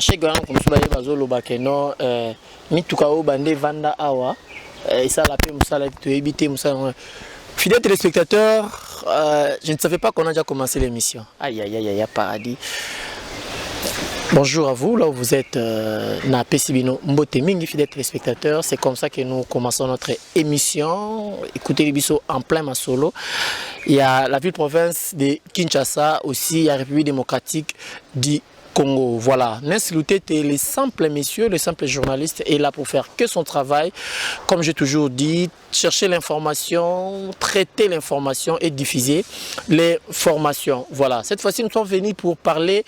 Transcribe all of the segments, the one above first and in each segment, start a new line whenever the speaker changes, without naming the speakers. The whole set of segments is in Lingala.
sachez que comme ça va bazolo bakeno mituka o bande vanda awa et ça la paix musala to éviter musala. Fidèles téléspectateurs, je ne savais pas qu'on a déjà commencé l'émission. Aïe aïe aïe aïe paradis. Bonjour à vous, là où vous êtes na Pesibino Mbotemingi, fidèles téléspectateurs. C'est comme ça que nous commençons notre émission. Écoutez les bisous en plein Masolo. Il y a la ville-province de Kinshasa, aussi il y a la République démocratique du Congo. Voilà, Neslouté, les simples messieurs, les simples journalistes est là pour faire que son travail. Comme j'ai toujours dit, chercher l'information, traiter l'information et diffuser les formations. Voilà, cette fois-ci nous sommes venus pour parler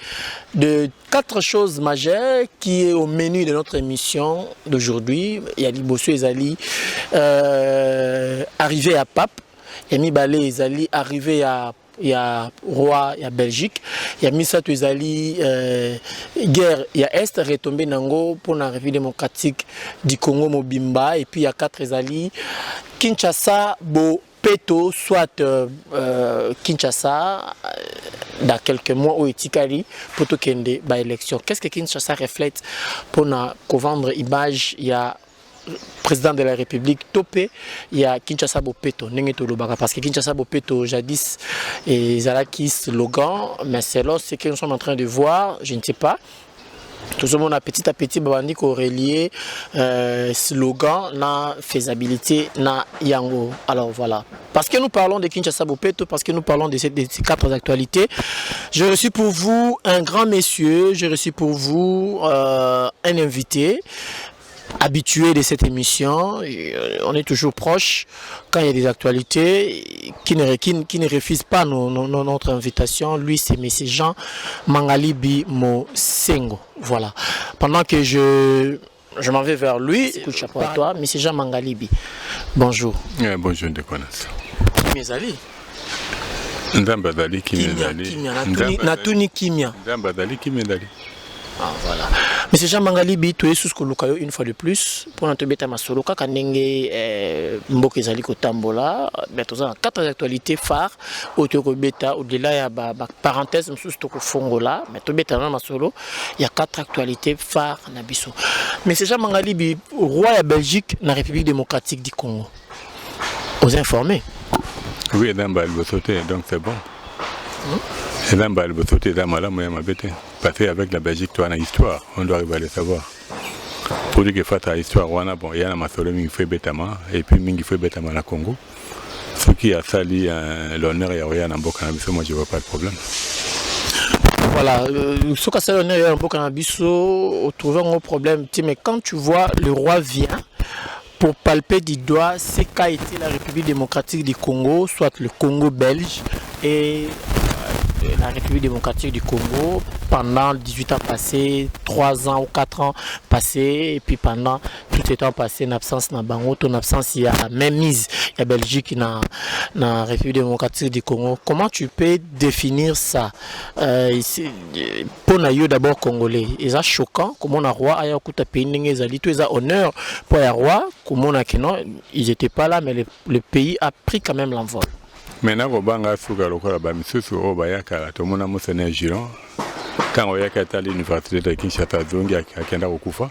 de 4 choses majeures qui est au menu de notre émission d'aujourd'hui. Il y a Libosso Ezali arrivé à Pape, Yami Balé Ezali arrivé à il y a Roi, il y a Belgique, il y a Misato Ezali, guerre, il y a Est retombé Nango pour la République démocratique du Congo Mobimba, et puis il y a 4 Ezali, Kinshasa, Bo, Peto, soit Kinshasa, dans quelques mois au Etikali, pour tout kende ba élection. Qu'est-ce que Kinshasa reflète pour vendre image? Il y a président de la République Topé, il y a Kinshasa Bopeto, parce que Kinshasa Bopeto jadis et Zalaki slogan, mais c'est là ce que nous sommes en train de voir, je ne sais pas. Tout le monde a petit à petit relié slogan, na faisabilité, na yango. Alors voilà. Parce que nous parlons de Kinshasa Bopeto, parce que nous parlons de ces 4 actualités, je reçois pour vous un grand monsieur, je reçois pour vous un invité habitué de cette émission. On est toujours proche quand il y a des actualités qui ne refusent pas notre invitation. Lui, c'est M. Jean Mangalibi Mosengo. Voilà. Pendant que je m'en vais vers lui, écoute, chapeau à toi, M. Jean Mangalibi. Bonjour.
Bonjour, de connaissance.
Qui m'ezali?
Ndambadali Kimezali.
Natuni Kimia.
Ndambadali Kimezali.
Ah, voilà. Monsieur Jean Mangalibi, tu es sous ce que une fois de plus pour notre bêta masolo kaka ndenge mboka ezali kotambola mais tous 4 actualités phares autour bêta au-delà ya parenthèse sous to fongola mais to bêta na masolo il y a 4 actualités phares na biso. Monsieur Jean Mangalibi, roi de Belgique na République démocratique du Congo. Vous informez?
Oui, donc c'est bon. Et là, parce qu'avec la Belgique, tu as une histoire, on doit arriver à le savoir. Pour dire que cette histoire, il y a un masolo qui fait bêtement, et puis il fait bêtement au Congo. Ce qui a sali l'honneur et rien en Bocanabiso, moi je ne vois pas de problème.
Voilà, ce qui a sali l'honneur en Bocanabiso, on trouve un problème. Mais quand tu vois le roi vient pour palper du doigt ce qu'a été la République démocratique du Congo, soit le Congo belge et la République démocratique du Congo pendant 18 ans passés, 3 ans ou 4 ans passés, et puis pendant tout ce temps passé, en absence de Bango, ton absence, il y a même mise, il y a Belgique dans la République démocratique du Congo. Comment tu peux définir ça? Pour nous d'abord congolais, c'est choquant, comme on a roi, il y a un pays qui a honneur pour les rois, comme on a que non, ils n'étaient pas là, mais le pays a pris quand même l'envol.
Maintenant, Robanga Souga Lokola Bamisusu Obayaka, Tomona Moussene Giron, quand on y a l'université de Kinshasa Zongi à Kenda Okufa,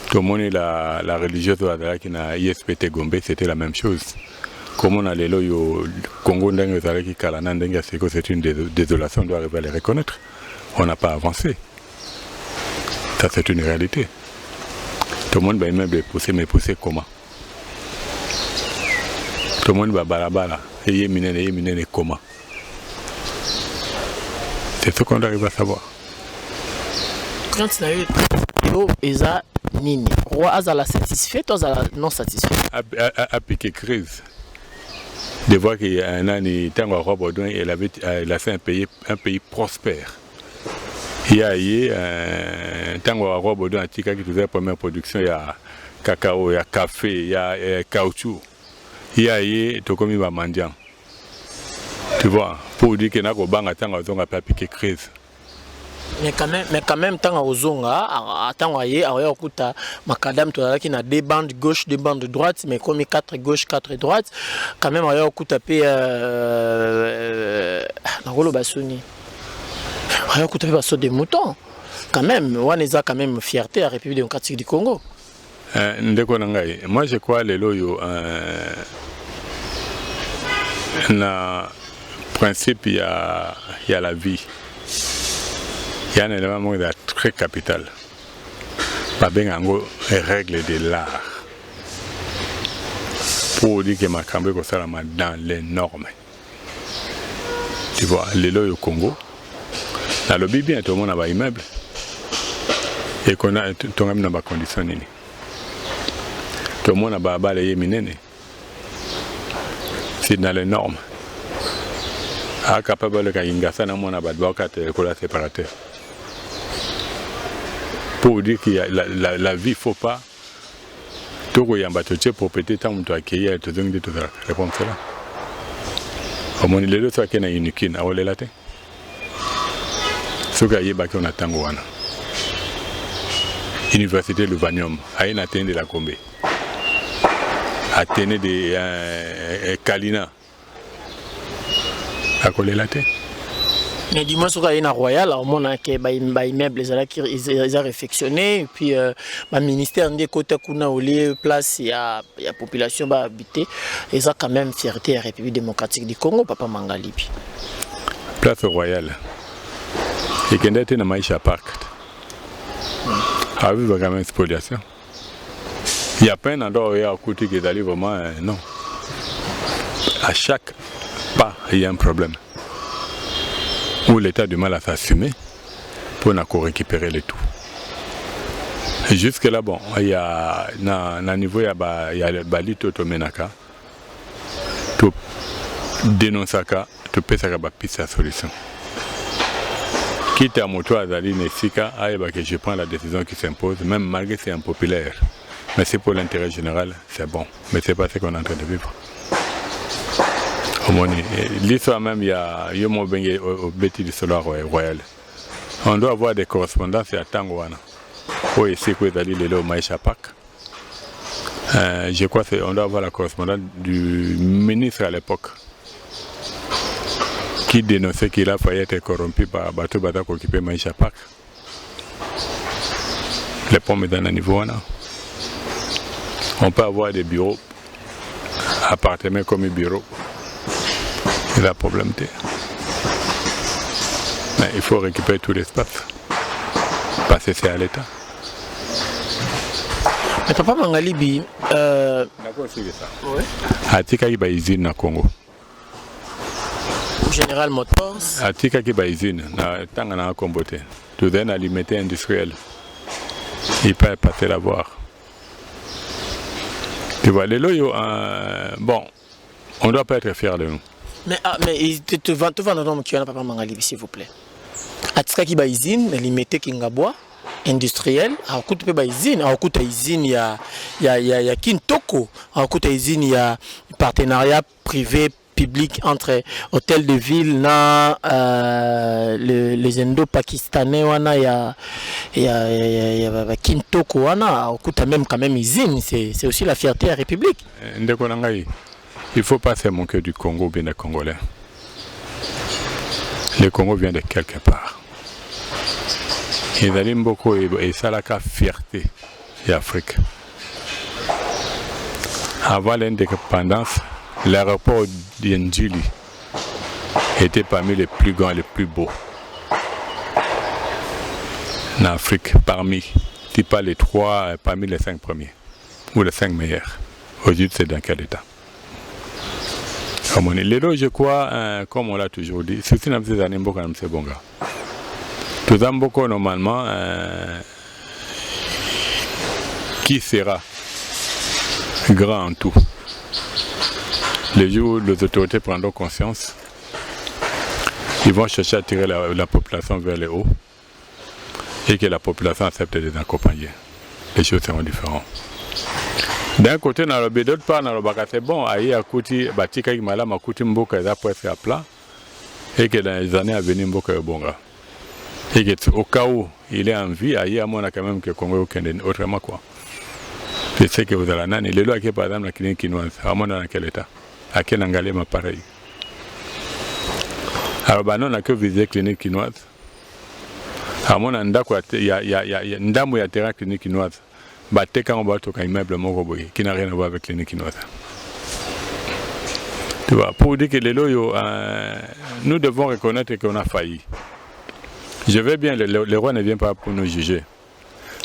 tout le monde la religieuse qui a ISPT Gombe, c'était la même chose. Comme on a les lois au Congo, c'est une désolation, on doit arriver à les reconnaître. On n'a pas avancé. Ça, c'est une réalité. Tout le monde va même pousser, mais pousser comment? Tout le monde va balabala. Et comment? C'est ce qu'on arrive à savoir.
Quand tu as eu Eza Nini, roi Azala satisfait ou Azala non satisfait?
A piqué crise. De voir qu'il y a un an, tant roi Baudouin, il a fait un pays prospère. Il y a eu tant roi Baudouin, qui faisait la première production, il y a cacao, il y a café, il y a caoutchouc. Il y a eu Tokomi Bamandian. Tu vois, pour dire que nous avons pas piqué crise.
Mais quand même, tant aux zonga, tant à macadam, tu as des bandes gauche, des bandes droite, mais comme 4 gauche, 4 droite, quand même, il y a un tapé Nagolo Bassoni. Il y a un tapé des moutons. quand même, on est quand même fierté à la République démocratique du Congo.
Moi je crois les loyaux le principe il y a la vie. Il y a un élément très capital. Pas bien en règle de l'art. Pour dire que ma cambre est dans les normes. Tu vois, les lois au Congo, dans le bien tout le monde a des immeubles. Et qu'on a tout le monde a des conditions. Tout le monde a des balayés minés. C'est dans les normes. À capable de faire un na mona badbaka te kola séparateur. Pour dire qu'il y a la vie, il ne faut pas tout y a pour peut-être tant de accueillir et tout ça. Réponse là. Comme on est les deux soit qu'il y a une unique à Olé Latin. Ce qu'il y a baki on attend wana. Université Luvanium, à une atteinte de la Combe. Atteinte de Kalina. À Olé Latin.
Mais dis-moi, sur la Royal, on a que les immeubles, ils ont réfectionné, et puis le ministère des côtés kuna au lieu place, il y a la population va habiter, ils ont quand même fierté à la République démocratique du Congo, Papa Mangalibi.
Place Royale. Et quand on était dans Maïcha Park, a vu vraiment une spoliation. Il n'y a pas un endroit où il y a un côté qui est allé vraiment, non. À chaque pas, il y a un problème. Où l'État a du mal à s'assumer pour récupérer le tout. Et jusque là, bon, il y a un niveau, il y a le balito to menaka, to dénoncer to pesa ka piste à solution. Quitte à moto à Zali Nesika, que je prends la décision qui s'impose, même malgré que c'est impopulaire. Mais c'est pour l'intérêt général, c'est bon. Mais c'est pas ce qu'on est en train de vivre. L'histoire même, il y a Yomo Bengue au Betty du Solar Royal. On doit avoir des correspondances à Tangwana. Pour essayer d'aller les au Maïcha Park. Je crois qu'on doit avoir la correspondance du ministre à l'époque qui dénonçait qu'il a failli être corrompu par Bateau Bata pour occuper Maïcha Park. Les pommes dans le niveau. On peut avoir des bureaux, appartements comme un bureau. C'est la problème. Mais il faut récupérer tout l'espace. Parce que c'est à l'État.
Mais Papa Mangalibi,
d'accord, c'est ça. Oui. Atika qui va usine na Congo.
General Motors.
Atika qui va usine na Tangana Comboté. Tout d'un alimentaire industriel. Il peut passer la voir. Tu vois, les loyaux, bon, on ne doit pas être fiers de nous.
Mais tu vas nous dire Papa Mangalibi, s'il vous plaît. Atika qui va usine, alimentaire Kingabois. Industriel, à côté de l'usine, à côté de l'usine, il y a Kintoko, à côté de l'usine, il y a un partenariat privé-public entre hôtels de ville, les Indo-Pakistanais, il y a Kintoko, à côté même quand même usine, c'est aussi la fierté de la République.
Il ne faut pas se moquer du Congo ou bien des Congolais. Le Congo vient de quelque part. Ils allaient beaucoup et ça la fierté de l'Afrique. Avant l'indépendance, l'aéroport d'Indjili était parmi les plus grands et les plus beaux en Afrique, parmi les 3, parmi les 5 premiers ou les 5 meilleurs. Aujourd'hui, c'est dans quel état? Les lois, je crois, comme on l'a toujours dit, c'est une des années beaucoup c'est bon gars. Tout ça, beaucoup normalement, qui sera grand en tout? Les jours où les autorités prendront conscience, ils vont chercher à tirer la population vers le haut et que la population accepte de les accompagner. Les choses seront différentes. D'un côté, dans le d'autre part, dans le bac, c'est bon, aïe, à côté, Batika, Malam, à côté, Mboka, ça peut être à plat, et que dans les années à venir, Mboka est bon gars. Et qu'au cas où il est en vie, il y a quand même que le Congo est autrement quoi. C'est ce que vous avez là. Les lois qui par exemple la clinique quinoise, à mon dans quel état? À quel anglais ma pareil? Alors on n'a que visé la clinique quinoise. amona ndako ya ndambo ya terrain clinique chinoise bateka on va toka immeuble moko boye qui n'a rien à voir avec clinique chinoise. Tu vois, pour dire que les loyaux, nous devons reconnaître qu'on a failli. Je vais bien, le roi ne vient pas pour nous juger.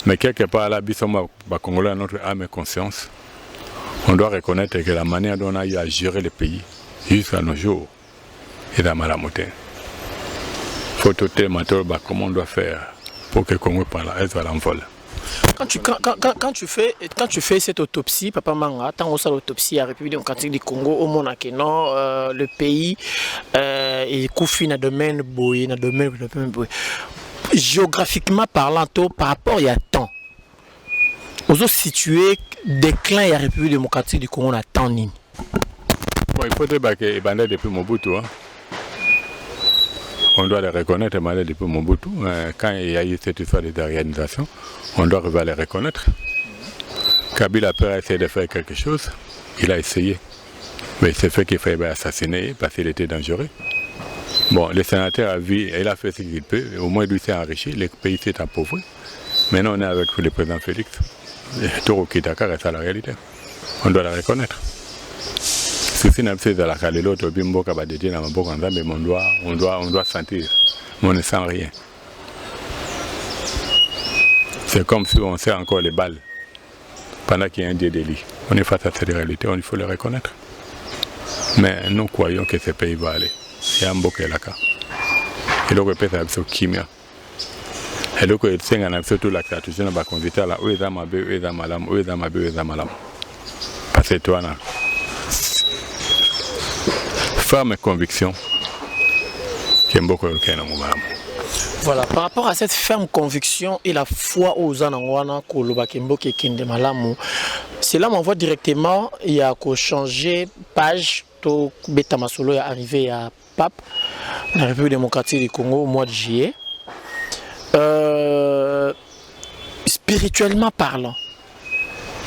Mais quelque part, là, Congolais a notre âme et conscience. On doit reconnaître que la manière dont on a eu à gérer le pays jusqu'à nos jours est dans la montée. Il faut tout comment on doit faire pour que le Congo soit à l'envol.
Quand tu fais cette autopsie, Papa Manga, tant on l'autopsie à la République démocratique du Congo, au Monaco, le pays est couffé dans le domaine boy, dans le domaine boy. Géographiquement parlant, par rapport il y a temps, on a situé déclin de la République démocratique du Congo à temps ni.
Bon, il faudrait que Ebanda depuis Mobutu. Hein. On doit les reconnaître depuis Mobutu. Quand il y a eu cette histoire de réorganisation, on doit les reconnaître. Kabila a essayé de faire quelque chose, il a essayé. Mais c'est fait qu'il fallait assassiner parce qu'il était dangereux. Bon, le sénateur a vu, il a fait ce qu'il peut, au moins lui s'est enrichi, le pays s'est appauvri. Maintenant on est avec le président Félix. Toro Kitaka reste à la réalité. On doit la reconnaître. Si on a fait de la calelo, on doit sentir, mais on ne sent rien. C'est comme si on sait encore les balles pendant qu'il y a un délit. On est face à cette réalité, il faut le reconnaître. Mais nous croyons que ce pays va aller. Il y a un beau cas. Et donc, peut-être avec ce kimia. Et donc, il y a surtout la création de la conviction là, où est Zamabe, où est Zamalam, où est Zamabe, où est Zamalam. Parce que toi, ferme conviction qu'il y a beaucoup de gens.
Voilà, par rapport à cette ferme conviction et la foi aux Anangwana, cela m'envoie directement, il y a qu'à changer page, tout Beta Masolo est arrivé à Pape, la République démocratique du Congo au mois de juillet. Spirituellement parlant,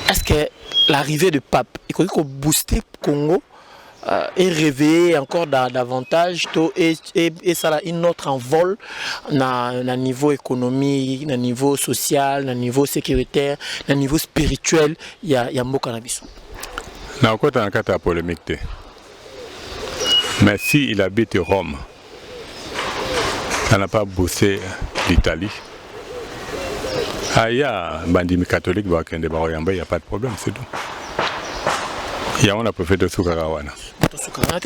est-ce que l'arrivée de Pape, il faut booster le Congo et réveiller encore davantage et ça a une autre envol na niveau économique, na niveau social, na niveau sécuritaire, na niveau spirituel, il y a un cannabis.
Na okota na kata polémique. Mais s'il habite Rome, ça n'a pas bossé l'Italie. Ah, il y a un bandit catholique, il n'y a pas de problème, c'est tout. Il y a un prophète de Soukarawana.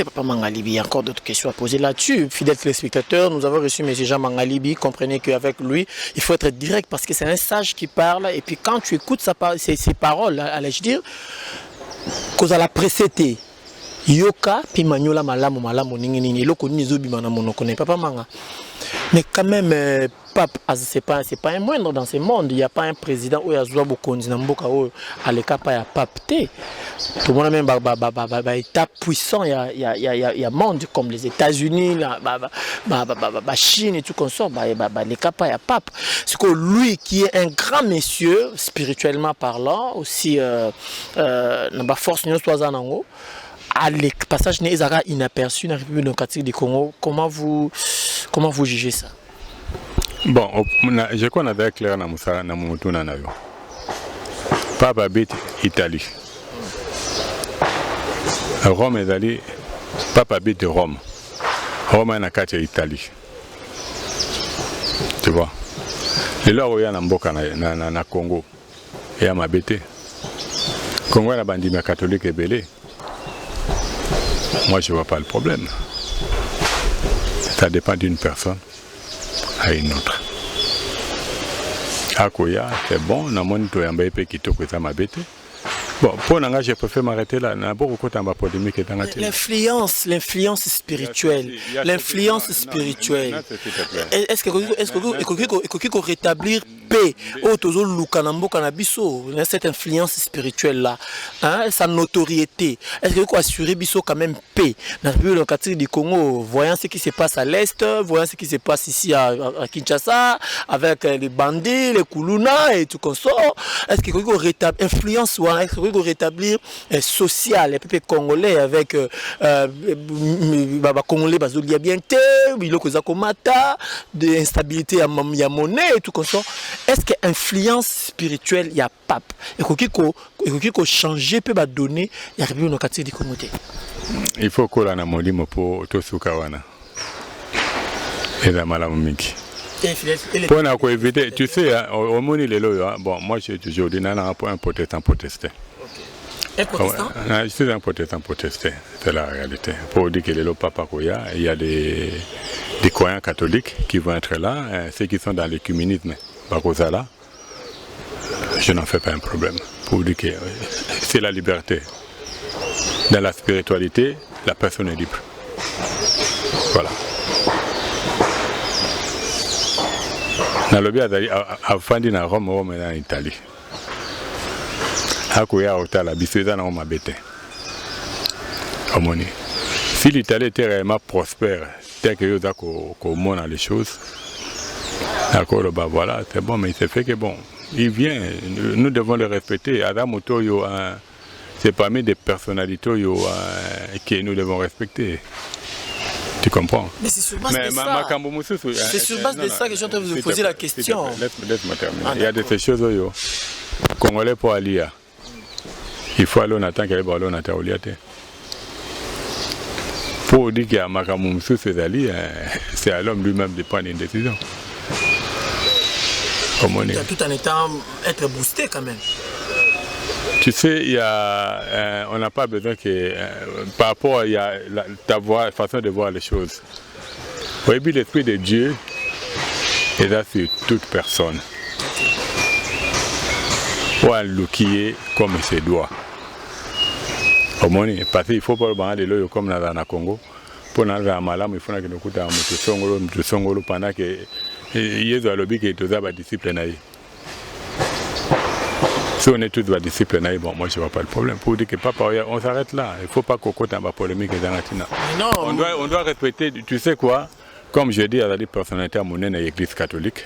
Papa Mangalibi, il y a encore d'autres questions à poser là-dessus. Fidèles téléspectateurs, nous avons reçu M. Jean Mangalibi. Comprenez qu'avec lui, il faut être direct parce que c'est un sage qui parle. Et puis quand tu écoutes ses paroles, allais-je dire, cause à la précédé. Yoka, puis Manyola Malamu Malamu Ningini, Loko Nizobi Manamono connaît Papa Manga. Mais quand même, Pape, c'est pas un moindre dans ce monde. Il n'y a pas un président où il y a Zoua Bokondi Namboka où à l'écart il y a Pape T. Tout le monde a même état puissant, il y a monde comme les États-Unis, la Chine et tout comme ça, l'écart il y a Pape. C'est que lui qui est un grand monsieur, spirituellement parlant, aussi n'a force ni soit en à le passage n'est inaperçu dans la République démocratique du Congo. Comment vous jugez ça?
Bon, je connais d'ailleurs clair dans Moussara, dans Moutouna Nayo. Papa habite Italie. Rome est allé, Papa habite Rome. Rome est en quartier Italie. Tu vois? Et là où il y a un Mboka na Congo, il y a ma bête. Congo est un bandit catholique et belé. Moi, je ne vois pas le problème. Ça dépend d'une personne à une autre. Akoya, c'est bon, on a mon qui ça m'a bêté. Bon, pour l'engagement, je préfère m'arrêter là.
L'influence spirituelle. L'influence spirituelle. Est-ce qu'il faut rétablir paix cette influence spirituelle-là, hein, sa notoriété? Est-ce qu'il faut assurer quand même paix dans la République démocratique du Congo, voyant ce qui se passe à l'Est, voyant ce qui se passe ici à Kinshasa, avec les bandits, les Kuluna et tout comme ça? Est-ce qu'il faut rétablir influence ou est-ce qu'il rétablir social, les peuples congolais avec Congolais, il y a bien de instabilité à monnaie et tout comme ça. Est-ce que influence spirituelle il y a pape et qu'il changer peut donner il y a une occasion de communauté.
Il faut qu'on ait un molimo pour tout ce qu'on a. Et la malamiki. Pour éviter, tu sais, au monde il est là. Bon, moi j'ai toujours dit non, un protestant protesté.
Un protestant?
Je suis un protestant protesté, c'est la réalité. Pour dire qu'il est le papa Koya, il y a des croyants catholiques qui vont être là, ceux qui sont dans l'écuménisme, Bakozala, je n'en fais pas un problème. Pour dire que c'est la liberté. Dans la spiritualité, la personne est libre. Voilà. Dans le bien avant de Rome, Rome est en Italie. Si l'Italie était réellement prospère, tel que nous montre les choses, d'accord, bah voilà, c'est bon, mais c'est fait que bon, il vient, nous devons le respecter. Adam Otoyo, c'est parmi des personnalités que nous devons respecter. Tu comprends?
Mais c'est sur base de ça. C'est sur base de ça que je suis en train de vous poser la question.
Laisse-moi terminer. Il y a de ces choses, Congolais pour aller. Il faut aller en attendant qu'il y ait ballon à Taouliate. Pour dire qu'il y a Makamoumsou, c'est à l'homme lui-même de prendre une décision.
Tout en étant être boosté quand même.
Tu sais, on n'a pas besoin que par rapport à ta façon de voir les choses. Oui, l'esprit de Dieu est là sur toute personne. Pour l'ouquiller comme il se doit. Parce qu'il ne faut pas aller là comme dans le Congo. Pour aller à Malam, il faut que nous écoutons Moutou pendant que il y a lobby qui est tous à discipliner. Si on est tous disciplinés, bon, moi je ne vois pas le problème. Pour dire que papa, on s'arrête là. Il ne faut pas qu'on compte en polémique dans la Tina. On doit respecter, tu sais quoi, comme je dis à la personnalité à mon l'église catholique,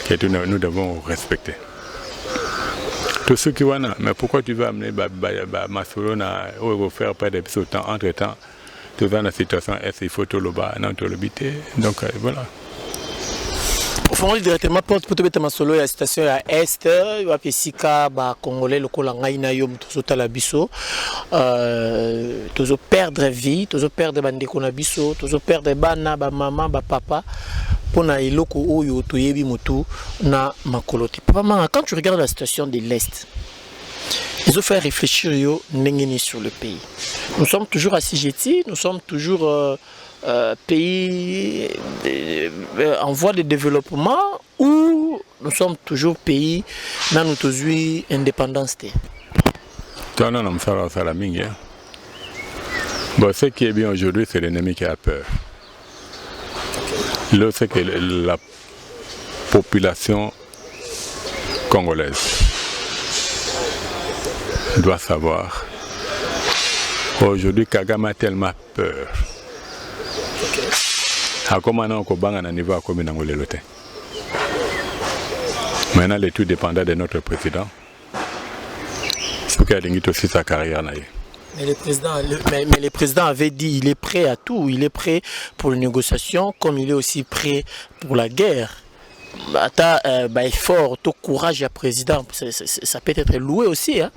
que nous devons respecter. Tous ceux qui vont là, mais pourquoi tu veux amener Masolona ou faire perdre des temps entre-temps, tout dans la situation, est-ce qu'il faut tout le bas, non, tout le bité. Donc voilà.
Faut directement pour te mettre ma solo la station à est il va sika ba congolais le kolanga ina yom to la biso to perdre vie to perdre bande ko na biso to perdre bana ba maman ba papa pona iloko oyo to yebi motu na makoloti papa manga. Quand tu regardes la situation de l'est, ils ont fait réfléchir yo ndengeni sur le pays. Nous sommes toujours assujettis, nous sommes toujours pays en voie de développement ou nous sommes toujours pays dans notre indépendance.
Non, non, ça la mingue. Bon, ce qui est bien aujourd'hui, c'est l'ennemi qui a peur. Là, c'est que la population congolaise doit savoir. Aujourd'hui, Kagame a tellement peur. Maintenant, le tout dépendant de notre président. Il faut qu'il ait aussi sa carrière.
Mais le président avait dit qu'il est prêt à tout. Il est prêt pour les négociations comme il est aussi prêt pour la guerre. Effort, tout courage à président, ça peut être loué aussi. Hein?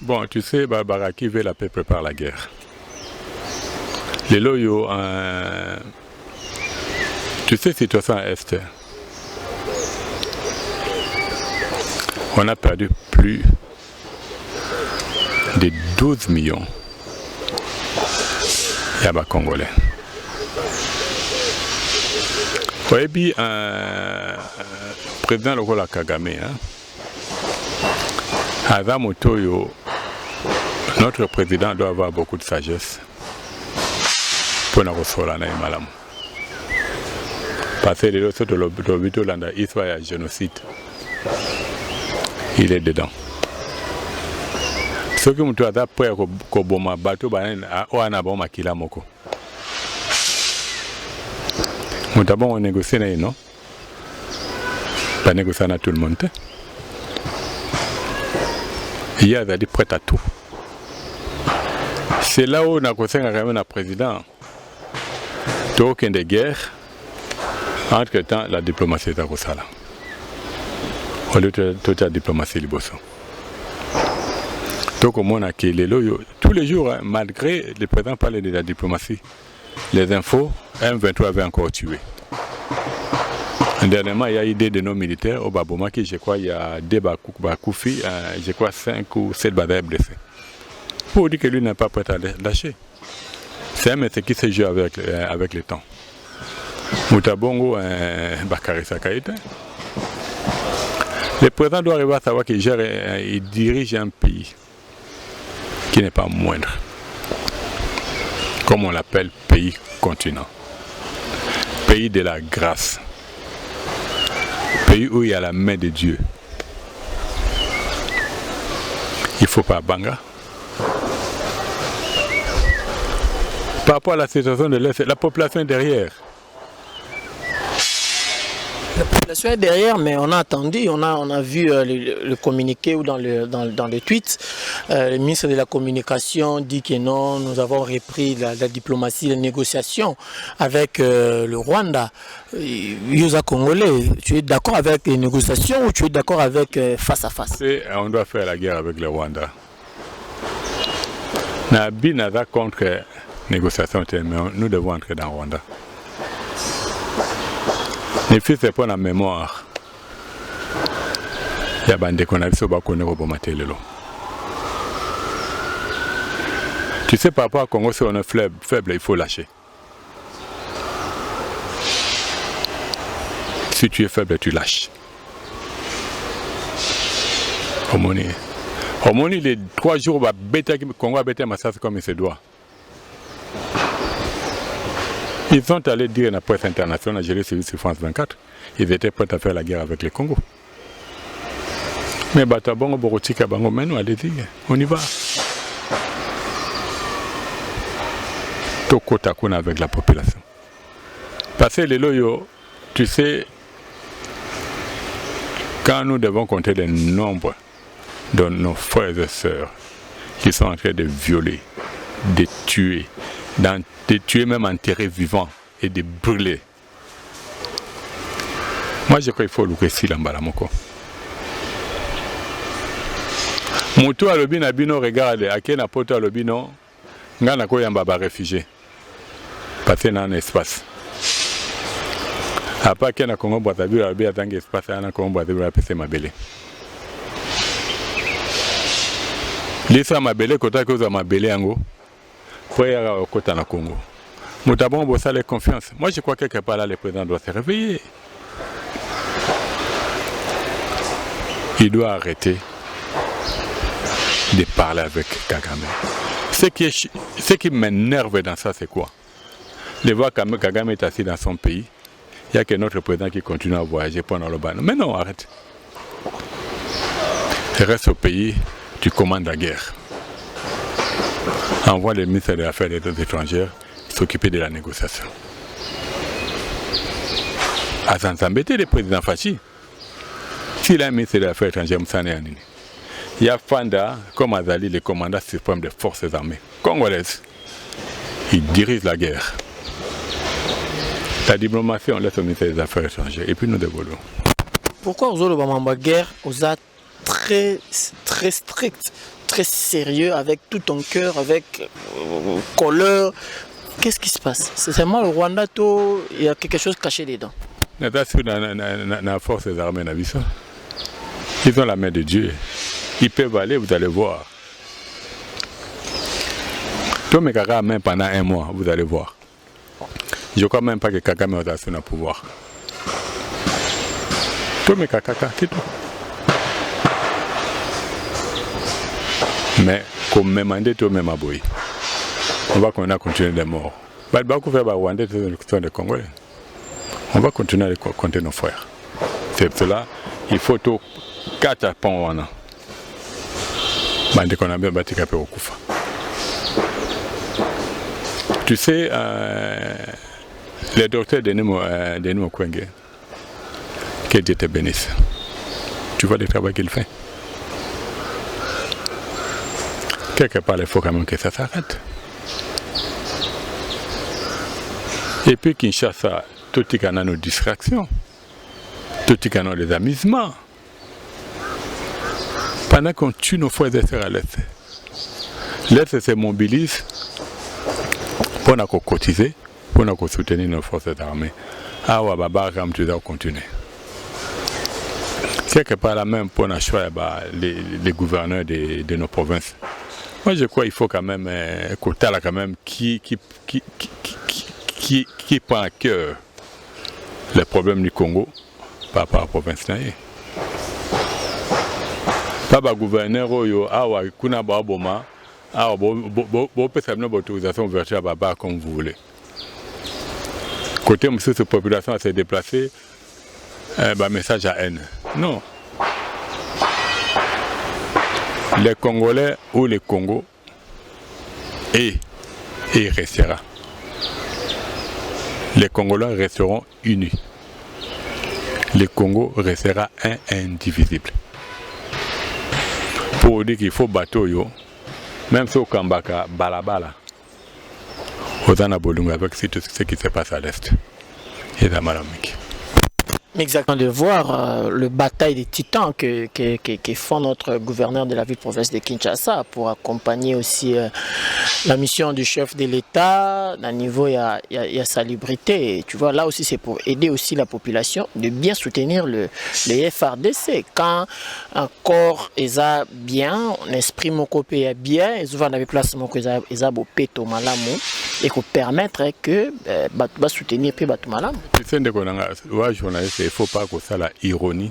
Bon, tu sais, Barbara qui veut la paix prépare la guerre. Les loyaux, tu sais, situation à Est, on a perdu plus de 12 millions de Congolais. Et puis, président Lokola Kagame, Adam Otoyo, notre président doit avoir beaucoup de sagesse pour nous recevoir la malam. Parce que les autres de l'hôpital, il y a un génocide. Il est dedans. Ce que nous avons fait, c'est que nous avons fait moko. Nous avons négocié, non? Pas négocié avec tout le monde. il a dit prêt à tout. C'est là où on a conseillé un président. Aucun de guerre. Entre-temps, la diplomatie est à Rosala. Au lieu de toute la diplomatie liboso. Donc au moins, tous les jours, hein, malgré le président parlait de la diplomatie, les infos, M23 avait encore tué. Dernièrement, il y a eu des de nos militaires au Babomaki, je crois, il y a des Bakoufi, je crois 5 ou 7 batailles blessés. Pour dire que lui n'est pas prêt à lâcher. C'est un métier qui se joue avec le temps. Moutabongo, Bakary Sakaïta. Le président doit arriver à savoir qu'il dirige un pays qui n'est pas moindre. Comme on l'appelle, pays continent. Pays de la grâce. Pays où il y a la main de Dieu. Il ne faut pas banga. Par rapport à la situation de l'Est, la population est derrière.
La population est derrière, mais on a attendu, on a vu le communiqué ou dans le tweet, le ministre de la Communication dit que non, nous avons repris la diplomatie, les négociations avec le Rwanda. Yosa Congolais, tu es d'accord avec les négociations ou tu es d'accord avec face à face?
On doit faire la guerre avec le Rwanda. Nabi n'a pas contre négociation, mais nous devons entrer dans le Rwanda. Les fils, c'est pas la mémoire. Il y a des qu'on a vu sur le balcon au Bomatélelo. Tu sais, par rapport à Congo, si on est faible, il faut lâcher. Si tu es faible, tu lâches. Homoni, les 3 jours, Congo a bêté Massas comme il se doit. Ils sont allés dire à la presse internationale, j'ai lu sur France 24, ils étaient prêts à faire la guerre avec le Congo. Mais Batabongo, Borotika, Bango, mais nous, allez-y, on y va. Toko Takuna avec la population. Parce que les loyaux, tu sais, quand nous devons compter le nombre de nos frères et sœurs qui sont en train de violer, de tuer, de tuer même enterrés vivants et de brûler. Moi je crois qu'il faut le récit l'ambalamoko. Moutou à l'obino bino regarde à quel apôtre à l'obino ngana ko yamba ba réfugié. Parce qu'il y a un espace. Après qu'il y a un Congo Brazzaville à l'obino un espace à un Congo Brazzaville à PC Mabélé. L'Isra Mabélé kota que vous avez Mabélé ango. Pour y aller au côté du Congo. Nous avons besoin de confiance. Moi, je crois que quelque part là, le président doit se réveiller. Il doit arrêter de parler avec Kagame. Ce qui m'énerve dans ça, c'est quoi? De voir que Kagame est assis dans son pays. Il n'y a que notre président qui continue à voyager pendant le ban. Mais non, arrête. Reste au pays, tu commandes la guerre. Envoie le ministre des Affaires étrangères s'occuper de la négociation. À s'embêter le président Fachi. S'il a un ministre des Affaires étrangères, il y a Fanda, comme Azali, le commandant suprême des forces armées congolaises. Il dirige la guerre. La diplomatie, on laisse au ministère des Affaires étrangères et puis nous dévolons.
Pourquoi aux autres guerre, aux a très strict, très sérieux, avec tout ton cœur, avec couleur? Qu'est-ce qui se passe? C'est seulement le Rwanda, il y a quelque chose caché dedans.
Dans la force des armées, ils ont la main de Dieu. Ils peuvent aller, vous allez voir. Tout mes caca même pendant 1 mois, vous allez voir. Je ne crois même pas que Kagame a assuré le pouvoir. Tout mes caca, c'est tout. Mais comme me mandé tout même à Boy, on va continuer les morts. On va continuer à compter nos frères. C'est pour cela il faut tout 4 ponts. Tu sais, le docteur Denis Mukwege, que Dieu te bénisse. Tu vois le travail qu'il fait. Quelque part, il faut quand même que ça s'arrête. Et puis Kinshasa, tout le monde a nos distractions, tout le monde a des amusements. Pendant qu'on tue nos frères et sœurs à l'Est, l'Est se mobilise pour nous cotiser, pour nous soutenir nos forces armées. Ah ouais, bah, tu dois continuer. Quelque part là même pour nous choisir les gouverneurs de nos provinces. Moi je crois qu'il faut quand même écouter là quand même qui prend à cœur les problèmes du Congo par rapport à la province. Pas le gouverneur Oyo, awa kuna ba boma, awa bo peut une autorisation ouverture à Baba comme vous voulez. Côté monsieur cette population s'est déplacée, message à haine. Non. Les Congolais ou les Congo et restera. Les Congolais resteront unis. Le Congo restera indivisible. Pour dire qu'il faut bateau, même si au Kambaka, balabala, aux Anabolunga avec ce qui se passe à l'Est. Et dans Malamik.
Exactement, de voir le bataille des titans que font notre gouverneur de la ville-province de Kinshasa pour accompagner aussi la mission du chef de l'État. À niveau, il y a salubrité. Et tu vois, là aussi, c'est pour aider aussi la population de bien soutenir les FRDC. Quand un corps est bien, un esprit est bien, ils vont dans place ils ont péto malamu et pour permettre que va soutenir puis batou malamu.
Il ne faut pas que ça la ironie.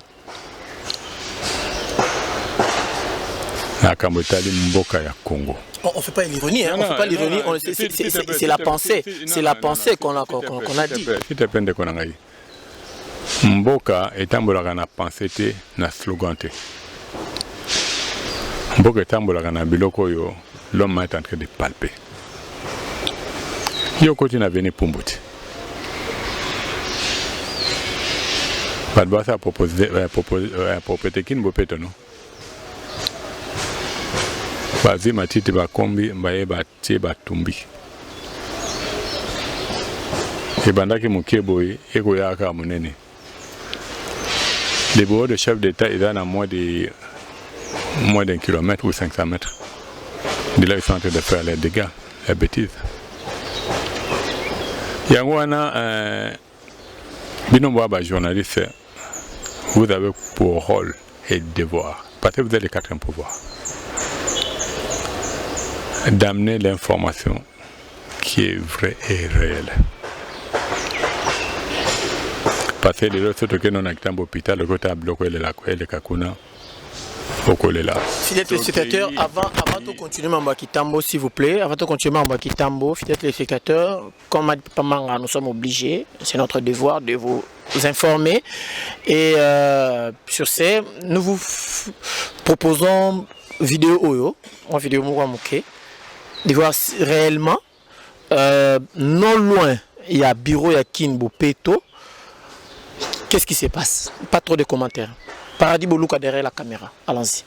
Na Kamotali Mboka ya Congo.
On ne fait pas l'ironie, hein? On fait pas l'ironie, c'est la pensée, c'est la pensée qu'on a dit.
Si tu penses qu'on a dit, Mboka est un bolagana na pensée na slogan te. Mboka est un bolagana biloko yo, l'homme est en train de palper. Yo continue à venir Pumbuti. Badbasa a proposé kin bopeto no. Bazi matiti bakombi mbaye batie batumbi. Ebandaki mukeboyi eko yaka munene. Le bureau de chef d'État est à moins d'un kilomètre ou 500 mètres. De là ils sont en train de faire les dégâts, les bêtises. Yangwana Binomboaba journaliste, vous avez pour rôle et devoir, parce que vous êtes le quatrième pouvoir, d'amener l'information qui est vraie et réelle. Parce que les autres que nous avons dans l'hôpital, le côté bloqué le Kakuna,
fidèles téléspectateurs, avant de continuer Mambakitambo, s'il vous plaît, avant de continuer Mambakitambo, fidèles téléspectateurs, comme a dit Pamanga, nous sommes obligés, c'est notre devoir de vous informer. Et sur ce, nous vous proposons vidéo Oyo, en vidéo Mouamouké, de voir réellement, non loin, il y a bureau, il y a Kinbo Peto. Qu'est-ce qui se passe? Pas trop de commentaires. Paradis Boluka derrière la caméra. Allons-y.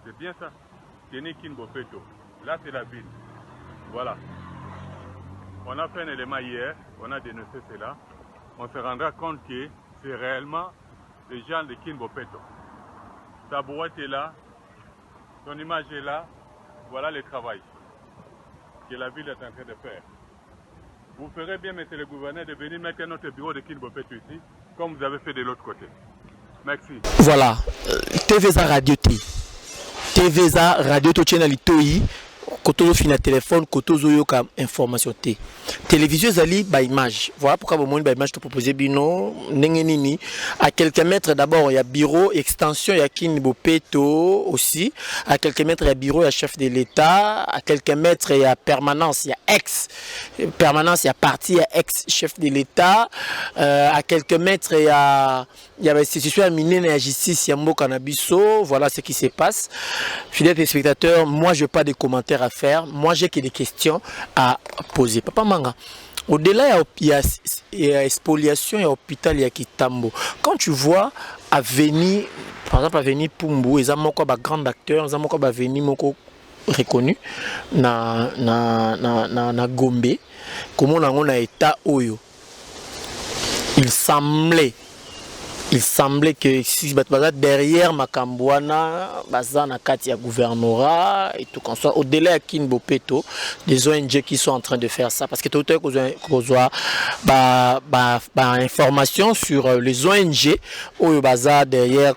C'est bien ça. Tenez Kinbopeto. Là, c'est la ville. Voilà. On a fait un élément hier, on a dénoncé cela. On se rendra compte que c'est réellement les gens de Kinbopeto. Ta boîte est là, ton image est là. Voilà le travail que la ville est en train de faire. vous ferez bien, monsieur le gouverneur, de venir mettre notre bureau de Kinbopeto ici, comme vous avez fait de l'autre côté. Merci.
Voilà, TVza Radio T. TVza Radio Tochena Litoi. Kotozo fina téléphone, kotozo yoka information T. Télévision zali ba image. Voilà pourquoi bon ba image te proposer bino nini à quelques mètres d'abord il y a bureau extension il y a Kinbopeto aussi à quelques mètres il y a bureau il y a chef de l'État à quelques mètres il y a permanence il y a ex permanence il y a parti il y a ex chef de l'État à quelques mètres il y a l'institution aminée de la justice il y a Mbo Canabiso. Voilà ce qui se passe. Fidèles téléspectateurs, moi je n'ai pas de commentaires à faire, moi j'ai que des questions à poser. Papa Manga, au-delà il y a spoliation, il y a hôpital, il y a Kitambo. Quand tu vois Avenir, par exemple Avenir Pumbu, ils ont un grand acteur, ils ont un Avenir reconnu na Gombe, comment on a état Oyo. Il semblait que si derrière Makambouana, Bazana Katia gouvernorat et tout comme ça, au-delà de Kinbopeto, des ONG qui sont en train de faire ça. Parce que tout à l'heure, qu'on a information sur les ONG, où Baza derrière,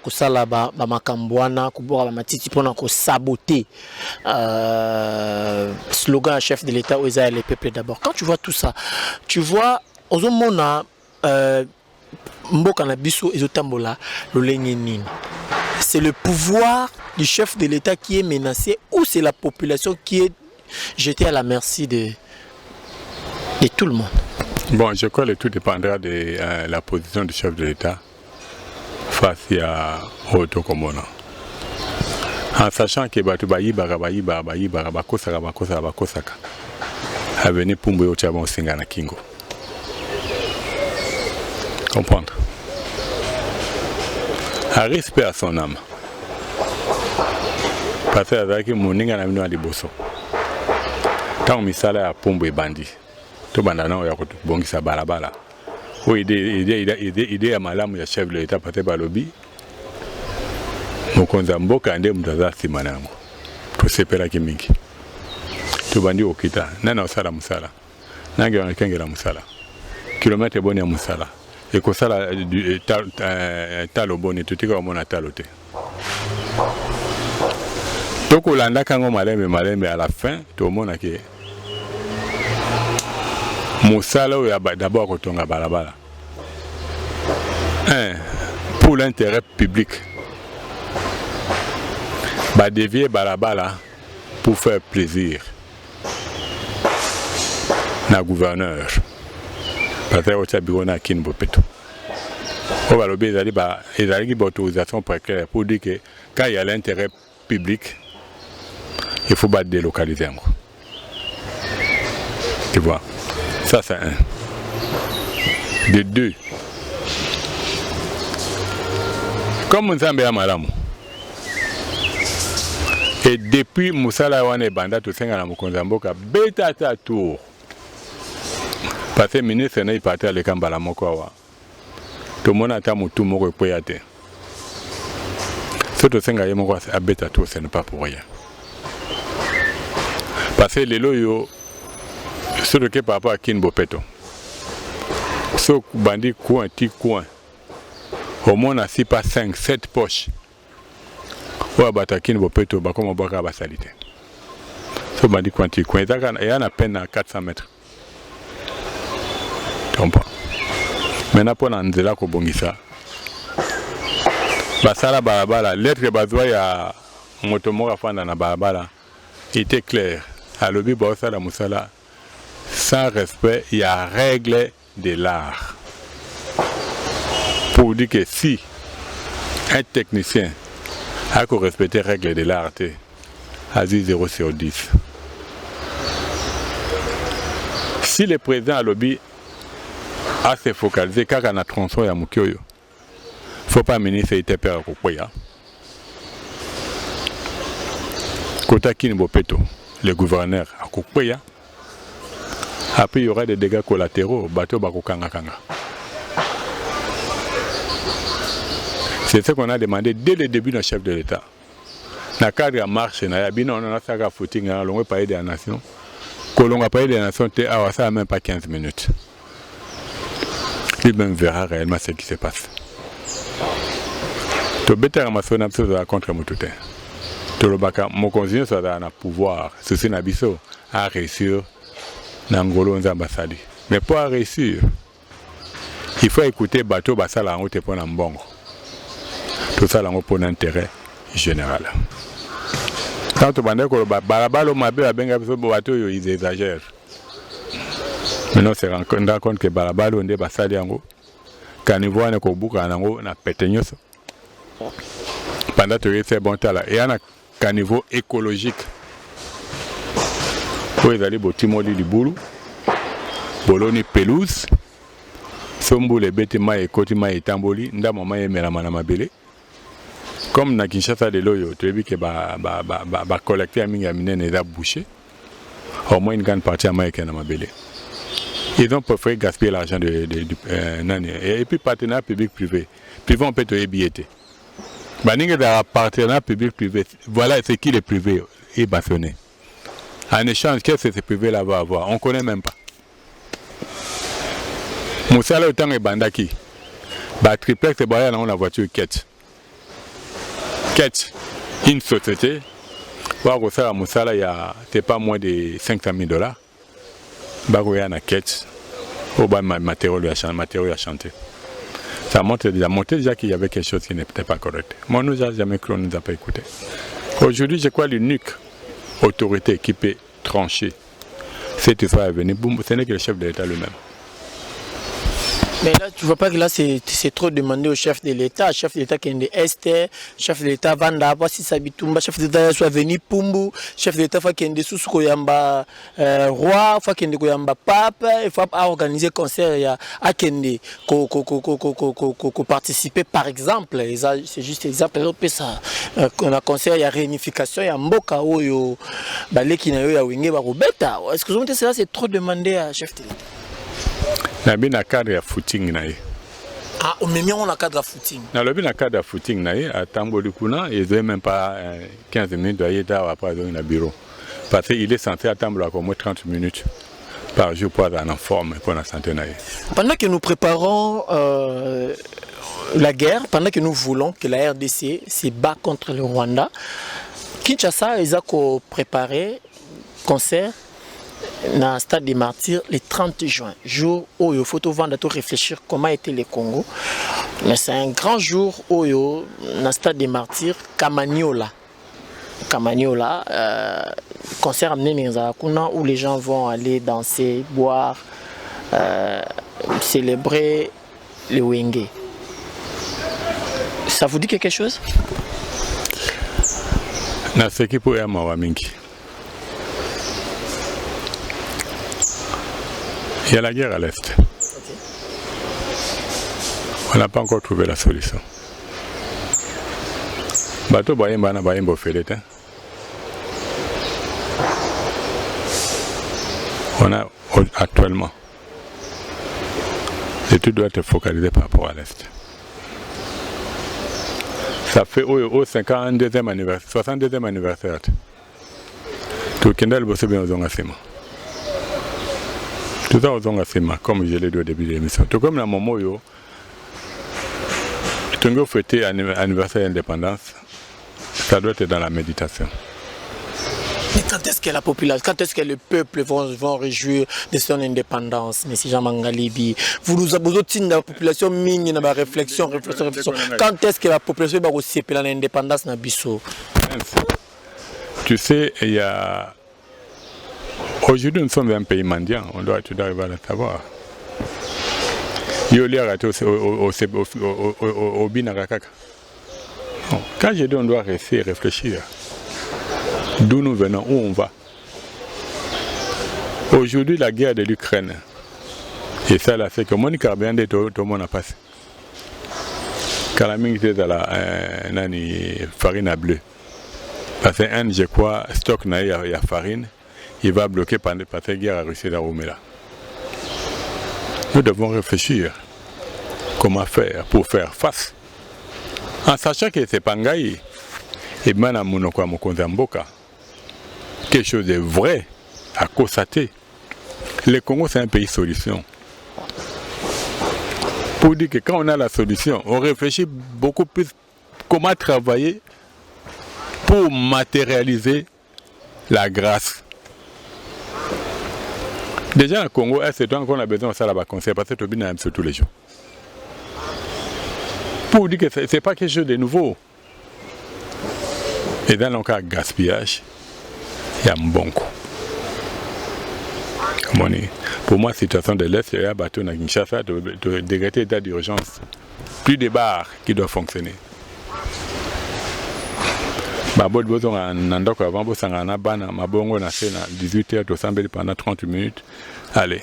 Makambouana, Kubora Matiti, pour saboter slogan chef de l'État, où ils les peuples d'abord. Quand tu vois tout ça, tu vois, aux hommes, c'est le pouvoir du chef de l'État qui est menacé ou c'est la population qui est jetée à la merci de tout le monde?
Bon, je crois que tout dépendra de la position du chef de l'État face à Otto Komona. En sachant que Batubayi Bakosaka a venu pour me au Singana Kingo. Comprendre. À respect à son âme. Parce que avec mon ninga na mino aliboso. Tant misala ya pombo et bandi. To bandana ya kutubongisa balabala. O ide ya malamu ya chef de l'État pate balobi. Mokonza mboka ande mutaza simanango. To sepela kimingi. To bandi okita. Nana osala musala. Nange wanakengela musala. Kilomètre boni ya musala. Et que ça talo boni tout est comme on a taloté. Donc on l'a quand on malem à la fin tout le monde a que Moussala ou d'abord quand on a balabala. Pour l'intérêt public. Bah dévier balabala pour faire plaisir. Na gouverneur. Parce que au bureau na Kinbopeto. On va l'obéir, ils ont une autorisation précaire pour dire que quand il y a l'intérêt public, il faut pas délocaliser. Tu vois, ça c'est un. De deux, comme nous sommes à Malamu, et depuis Moussala Wane Banda, tout ça, à Mokonzamboka, bêta tour. Parce que le ministre n'est pas allé à Kambala Mokowa. Tout le monde a été tout le monde pour y aller. Ce que c'est à bêta tout, ce n'est pas pour rien. Parce que les loyaux, ce que par rapport à Kinbopeto, ce bandit coin, petit coin, au moins on a 6 pas 5, 7 poches. Ou à battre Kinbopeto, comme on va à la salité. Ce bandit coin, petit coin, il y a à peine à 400 mètres. Maintenant pour Nanzela Kobongisa Basala Barabala, lettre Bazoua ya Motomora Fanda na Barabala était clair. À l'objet Baosala Moussala, sans respect, il y a règle de l'art. Pour dire que si un technicien a qu'à respecter les règles de l'art, a dit 0 sur 10. Si le président a lobby à se focaliser car on a tronçon ya mukioyo. Faut pas mener ces pères à Kokoya. Kota Kinbopeto, le gouverneur à Kokoya. Après il y aura des dégâts collatéraux, bateau bakokanga kanga. C'est ce qu'on a demandé dès le début d'un chef de l'État. Dans le cadre de la marche, on a fait un footing à l'on parler des nations. Colomba Pays des Nations, ça n'a même pas 15 minutes. Lui-même verra réellement ce qui se passe. Tu as Amazon contre Moutouté. Tu as mon conseiller sur le pouvoir, ceci n'a à réussir dans Ngolo Nzambasali. Mais pour réussir, il faut écouter bateau basala en haute pour un bon. Tout ça pour un intérêt général. Quand tu bandes que balabalo mabe a benga bateau ils exagèrent. Maintenant c'est rend compte que balabalo onde basali yango. Caniveau na ko buka nango na petenyoso. Pendant que c'est bon tala et un caniveau écologique. Pour les aller botimoli du boulot. Boloni pelouse. Sombo les bêtements et cotima et tamboli, nda maman et melamana mabele. Comme na Kinshasa de l'oyo, tu as vu que ba collecter à mingamine n'est pas bouché. Au moins une grande partie à Maïka na mabele. Ils ont préféré gaspiller l'argent et puis partenariat public-privé. Privé on peut te ébilletté. Baninga da partenariat public-privé, voilà ce qui est privé est bastonné. En échange, qu'est-ce que ce privé là va avoir? On ne connaît même pas. Moussala autant est bandaki. Bah triplex et bah on la voiture quête. Quête. Une société. Bah ça Moussala il y a pas moins de 500 000 $. Bah il y a une quête. Au bas matériel à chanter. Ça montre déjà qu'il y avait quelque chose qui n'était pas correct. Moi nous a jamais cru, on nous a pas écouté. Aujourd'hui je crois l'unique autorité qui peut trancher cette histoire est venue. Ce n'est que le chef de l'État lui-même.
Mais là, tu vois pas que là, c'est trop demandé au chef de l'État. Chef de l'État qui est de Esther, chef de l'État Vanda, voici Sabitumba, chef de l'État soit venu Pumbu, chef de l'État qui est de sous Koyamba roi, qui est de Koyamba pape, il faut organiser concert à Kende, qu'on participer par exemple. C'est juste exemple. Ça, on a concert, il y a réunification, il y a Mboka, il y a Baleki, il y a Wingé, Barobeta. Excusez-moi, c'est trop demandé à chef de l'État.
Na bina cadre ya footing na ye.
Ah, on met on a cadre à footing.
Na le bina cadre ya footing na ye à Tamboli Kuna, ils n'ont même pas 15 minutes d'aller après dans le bureau. Parce qu'il est censé attendre au moins 30 minutes par jour pour être en forme pour la santé na ye.
Pendant que nous préparons la guerre, pendant que nous voulons que la RDC se bat contre le Rwanda, Kinshasa a préparé concert dans le stade des Martyrs le 30 juin, jour où il faut réfléchir comment était le Congo. Mais c'est un grand jour où dans le stade des Martyrs, Kamaniola, concert amené où les gens vont aller danser, boire, célébrer le Wenge. Ça vous dit quelque chose?
Na seki po ya mawamingi. Il y a la guerre à l'Est. Okay. On n'a pas encore trouvé la solution. Bateau Bayemba na Bayemba Félet. On a actuellement. L'étude doit être focalisée par rapport à l'Est. Ça fait au 52e anniversaire, 62e anniversaire. Tout Kendall bosse bien aux Ongasema. Tout ça aux Ongasema, comme je l'ai dit au début de l'émission. Tout comme dans mon mot, Tungo fêter l'anniversaire de l'indépendance, ça doit être dans la méditation.
Mais quand est-ce que la population, quand est-ce que le peuple vont réjouir de son indépendance? Mais si Jean Mangalibi, vous avez la population mine dans la réflexion. Quand est-ce que la population va aussi pour l'indépendance dans Bissau?
Tu sais, il y a. Aujourd'hui, nous sommes un pays mendiant, on doit arriver à le savoir. Il y a au Binarakaka. Quand je dis on doit rester et réfléchir, d'où nous venons, où on va. Aujourd'hui, la guerre de l'Ukraine, et ça, là, c'est que mon carburant de tout le monde a passé. Quand la mine était dans la farine à bleu, parce que je crois, stock il y a farine, il va bloquer parce que la guerre a réussi à remettre là. Nous devons réfléchir comment faire pour faire face. En sachant que c'est Pangaï, et maintenant, quelque chose de vrai, à constater. Le Congo, c'est un pays solution. Pour dire que quand on a la solution, on réfléchit beaucoup plus comment travailler pour matérialiser la grâce. Déjà, au Congo, c'est toi qu'on a besoin de ça là-bas, conseil, parce que tu as besoin tous les jours. Pour dire que ce n'est pas quelque chose de nouveau. Et dans le cas de gaspillage, il y a un bon coup. Pour moi, la situation de l'Est, il y a un bateau à Kinshasa, de décréter l'état d'urgence. Plus de bars qui doivent fonctionner. Babot bozo nandoko avant bo sangana bana mabongo na sena 18h to sambeli pendant 30 minutes. Allez.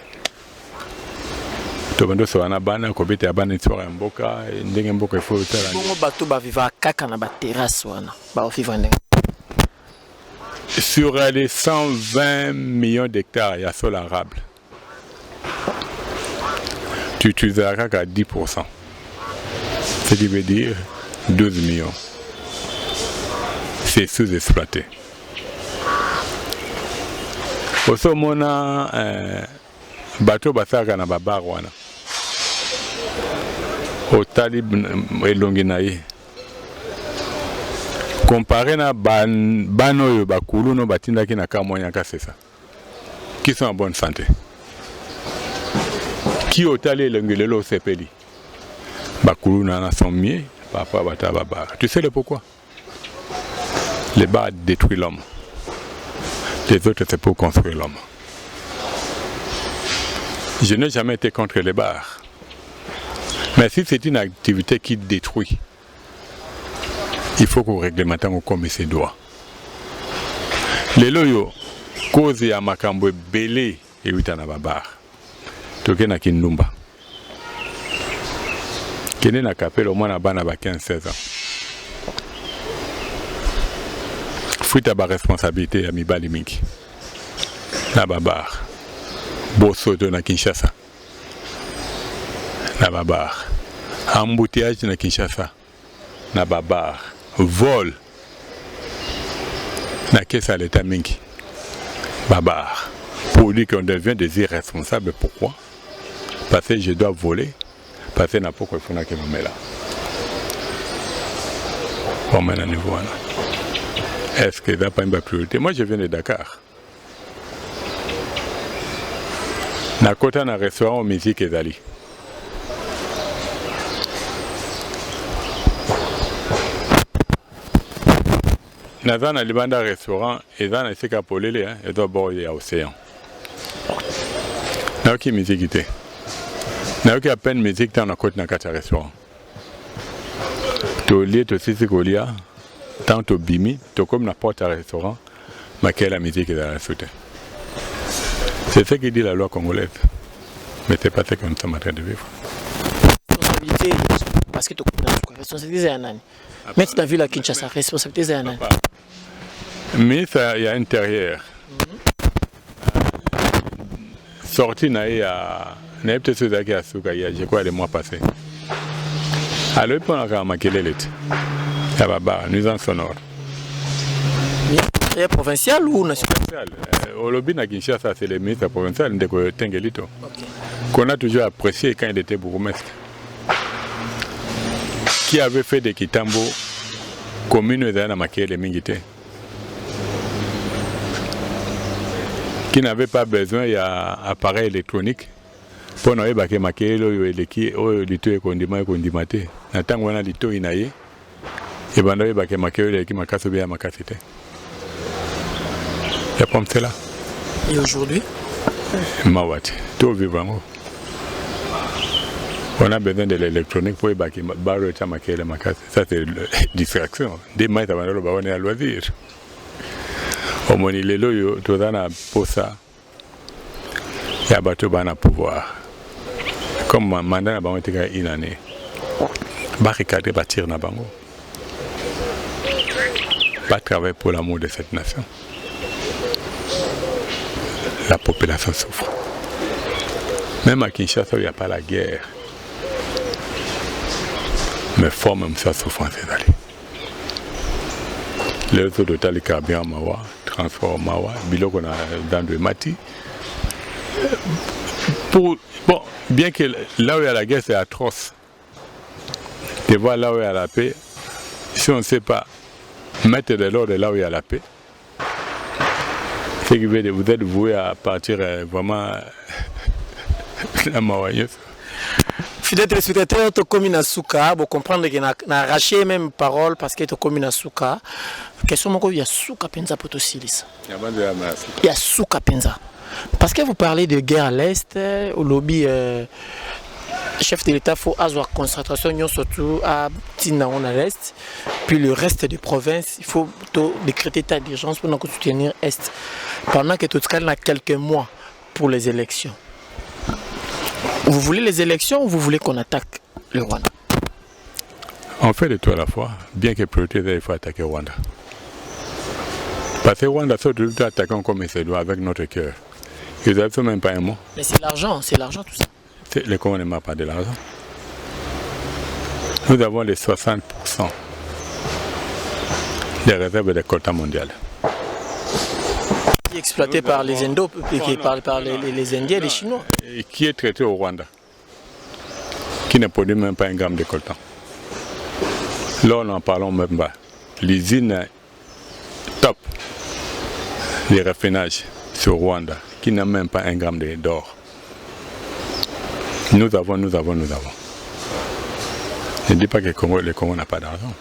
To bando so ana bana ko bete abana tsora mboka ndenge mboka ifo tala.
Bongo bato ba viva kaka na ba terrasse wana. Ba vivre ndenge.
Sur les 120 millions d'hectares, il y a sol arable. Tu utiliseras qu'à 10%. Ce qui veut dire 12 millions. C'est sous-exploité. Aussi, on a un bateau basaka na babarwana. Au talib et longinaï. Comparé à bano bakulu no batinda ki na kamonya kasesa. Qui sont en bonne santé. Qui au talib longilelo sepeli. Bakulu na sont mieux, papa bata babar. Tu sais le pourquoi? Les bars détruisent l'homme. Les autres, c'est pour construire l'homme. Je n'ai jamais été contre les bars. Mais si c'est une activité qui détruit, il faut qu'on réglemente comme il se doit. Les loyaux, cause ya makambo belé et uitana babar. Toke na kinumba. Kene na kapel au moins na bana ba 15-16 ans. Fuite à ma responsabilité à Mibali Minki. Na babar. Bosso de na Kinshasa. Na babar. Embouteillage na Kinshasa. Na babar. Vol. Na caisse à l'état Minki. Babar. Pour dire qu'on devient des irresponsables. Pourquoi? Parce que je dois voler. Parce que n'a pas quoi faire que je me là. Bon, maintenant, niveau là. Est-ce que ça pas une priorité? Moi, je viens de Dakar. Na kota na restaurant musique ezali. Naza na libanda restaurant eza na esika polele ezo bord ya océan. Na oki musique ite. Na oki à peine musique dans na kota na kata restaurant. To lié to sisi kolia. Tant au bimi, tout comme n'importe quel restaurant, mais quelle la musique est dans la soute. C'est ce que dit la loi congolaise. Mais ce n'est pas ce que nous sommes en train de vivre.
Responsabilité, parce que tu connais la responsabilité, c'est un an. Mais tu as vu la Kinshasa, responsabilité, c'est un an.
Mais il y a intérieur. Sorti, il y a peut-être ce qui a soukaï, je crois, les mois passés. Alors, il y a un maquillé. Il y a une nuisance sonore.
C'est provincial ou national?
Au lobby de Kinshasa, c'est le ministre provincial de Tengelito. Qu'on a toujours apprécié quand il était bourgmestre. Qui avait fait de Kitambo commune de Namakele Mingité. Qui n'avait pas besoin d'appareil électronique. Pour nous, il y a Makele, lito et condimate. Natang wana lito inaye. Et ben là, il y a Makele qui m'a cassé bien ma cassette. Il y a comme cela.
Et aujourd'hui?
Mawati, tout vivant. On a besoin de l'électronique pour ébaquer barre de Makele ma cassette. Ça c'est distraction. Des maîtres avant le baron est à loisir. Au moins il est là, tout ça pour ça. Il y a bateau bana pouvoir. Comme mandat na bango était une année. Barricade bâtir na bango. Pas travailler pour l'amour de cette nation. La population souffre. Même à Kinshasa, il n'y a pas la guerre. Mais fort même sa souffrance est allée. Les autres de Tali Carbian Mawa, transport mawa biloko na dans de mati. Bien que là où il y a la guerre c'est atroce, de voir là où il y a la paix, si on ne sait pas mettre de l'ordre là où il y a la paix, c'est que vous êtes voué à partir vraiment la mawaïeuse.
Fidèle téléspectateur, tu commis na souka, vous comprenez que na arraché même parole parce que tu commis na souka. Question moko ya souka penza potosilis. Ya souka penza. Parce que vous parlez de guerre à l'est, au lobby chef de l'État faut avoir concentration surtout à Tinaon à l'est, puis le reste des provinces, il faut décréter état d'urgence pour nous soutenir est. Pendant que tout cas on a quelques mois pour les élections. Vous voulez les élections ou vous voulez qu'on attaque le Rwanda?
On fait de tout à la fois, bien que priorité il faut attaquer le Rwanda. Parce que le Rwanda sort de tout attaquant comme il se doit avec notre cœur. Ils n'avaient même pas un mot.
Mais c'est l'argent tout ça.
Le Congo ne m'a pas de l'argent. Nous avons les 60% des réserves de coltan mondial.
Qui est exploité par les Indo, par les Indiens et les Chinois.
Et qui est traité au Rwanda, qui ne produit même pas un gramme de coltan. Là, on n'en parlons même pas. L'usine top des raffinages sur Rwanda, qui n'a même pas un gramme d'or. Nous avons. Je ne dis pas que le Congo n'a pas d'argent.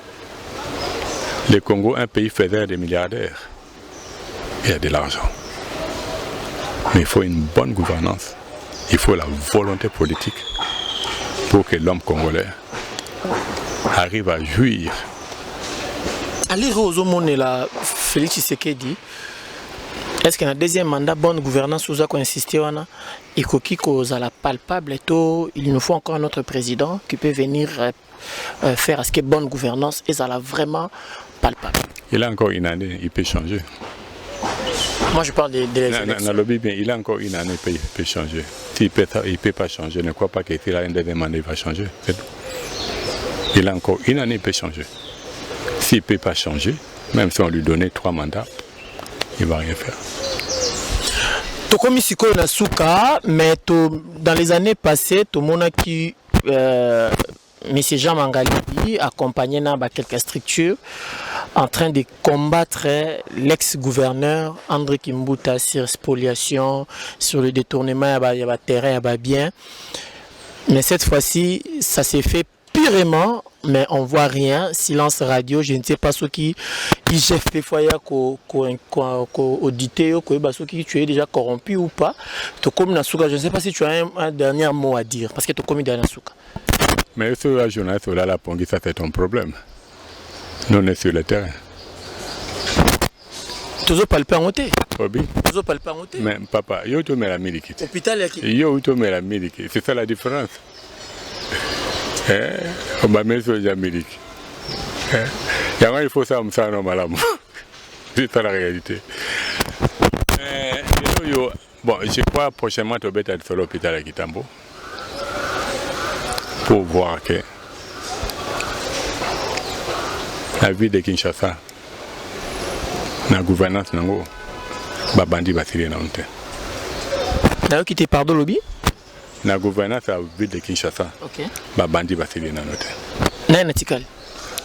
Le Congo, un pays fédéral de milliardaires, il y a de l'argent. Mais il faut une bonne gouvernance. Il faut la volonté politique pour que l'homme congolais arrive à jouir.
Allez, Rosemont et la Félix Tshisekedi. Est-ce qu'il y a un deuxième mandat, bonne gouvernance, vous avez insisté, il palpable, il nous faut encore un autre président qui peut venir faire à ce que bonne gouvernance et ça vraiment palpable.
Il a encore une année, il peut changer.
Moi je parle des élections.
Il a encore une année, il peut changer. S'il ne peut pas changer, je ne crois pas qu'il a un deuxième mandat, il va changer. Il a encore une année, il peut changer. S'il ne peut pas changer, même si on lui donnait 3 mandats, il ne va rien faire.
Tokomi Siko na Souka, mais dans les années passées, tout le monde qui M. Jean Mangalibi accompagné dans quelques structures en train de combattre l'ex-gouverneur André Kimbuta sur spoliation, sur le détournement de terrain et bien. Mais cette fois-ci, ça s'est fait purement, mais on voit rien, silence radio, je ne sais pas ce qui chef des foyers audité, qui tu es déjà corrompu ou pas. Je ne sais pas si tu as un dernier mot à dire, parce que tu as commis dans Souka.
Mais sur la journaliste, la Pongi, ça c'est ton problème. Nous on est sur le terrain.
Tu as palpé en hauteur.
Tu as palpé en hauteur. Mais papa, yo tu mets la miliki.
Hôpital
yo tu mets la miliki. C'est ça la différence. On va mettre sur les Amériques. Il faut ça, ça normalement. C'est ça la réalité. Bon, je crois prochainement tu vas être sur l'hôpital à Kitambo pour voir que la ville de Kinshasa, la gouvernance, la bandit va tirer dans le temps.
D'ailleurs, qui t'es pardon lobby?
La gouvernance à la ville de Kinshasa, la bandit va tirer dans le temps.
Nani atikali?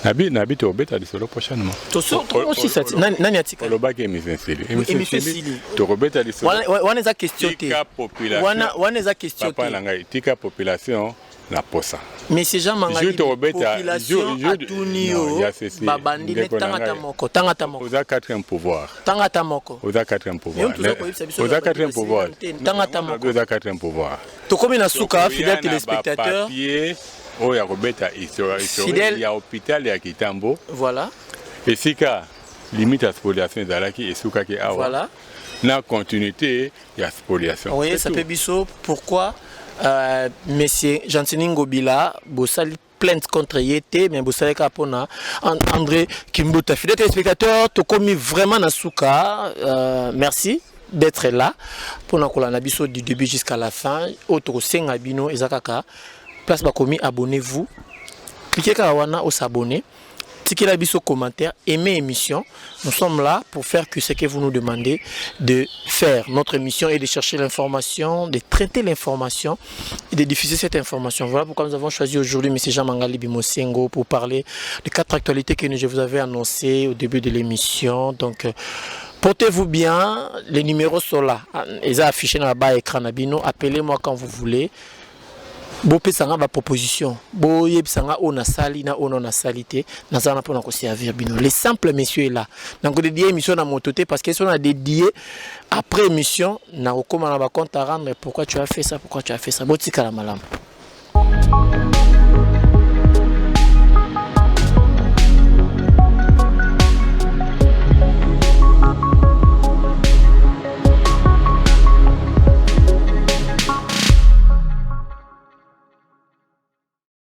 Nabi to beta de solo prochainement.
To aussi ça nani atikali?
Le bac est mis installé.
Émission Sili.
To beta de solo.
Wana za question te. Wana za question te.
Papa nanga tika population la posa.
Mais ces gens mangali population atunio babandi ne tangata moko.
Oza quatrième pouvoir.
Tangata moko.
Oza quatrième pouvoir. Oza quatrième pouvoir.
Tangata moko.
Oza quatrième pouvoir.
To komi na Souka fidèle téléspectateur.
Oh, il y a hôpital à Kitambo.
Voilà.
Et si ka limite à spoliation d'Alaki et Souka qui a.
Voilà.
La continuité, il y a spoliation.
Oui, ça peut biso. Pourquoi Monsieur Jantini Ngobila, Bossali plainte contre Yété, mais Bossali Kapona, André Kimbuta. Fidèle téléspectateur, tu commis vraiment na Souka. Merci d'être là pour nous biso du début jusqu'à la fin. Autre Sengabino et Zakaka. Place Bakomi, abonnez-vous. Cliquez sur Wana ou s'abonner. Tiquez la biso commentaire, aimez l'émission. Nous sommes là pour faire que ce que vous nous demandez de faire. Notre émission est de chercher l'information, de traiter l'information et de diffuser cette information. Voilà pourquoi nous avons choisi aujourd'hui M. Jean Mangali Bimosengo pour parler de 4 actualités que je vous avais annoncées au début de l'émission. Donc, portez-vous bien, les numéros sont là. Ils sont affichés dans le bas écran. Appelez-moi quand vous voulez. Bopé sanga ba proposition. Boye sanga ona sali na ona na salité. Nazana pour nous servir bino. Les simples messieurs est là. Donc dédié émission na mototé parce qu'ils sont à dédié après émission na recommande ba compte à rendre pourquoi tu as fait ça, pourquoi tu as fait ça. Botika la malam.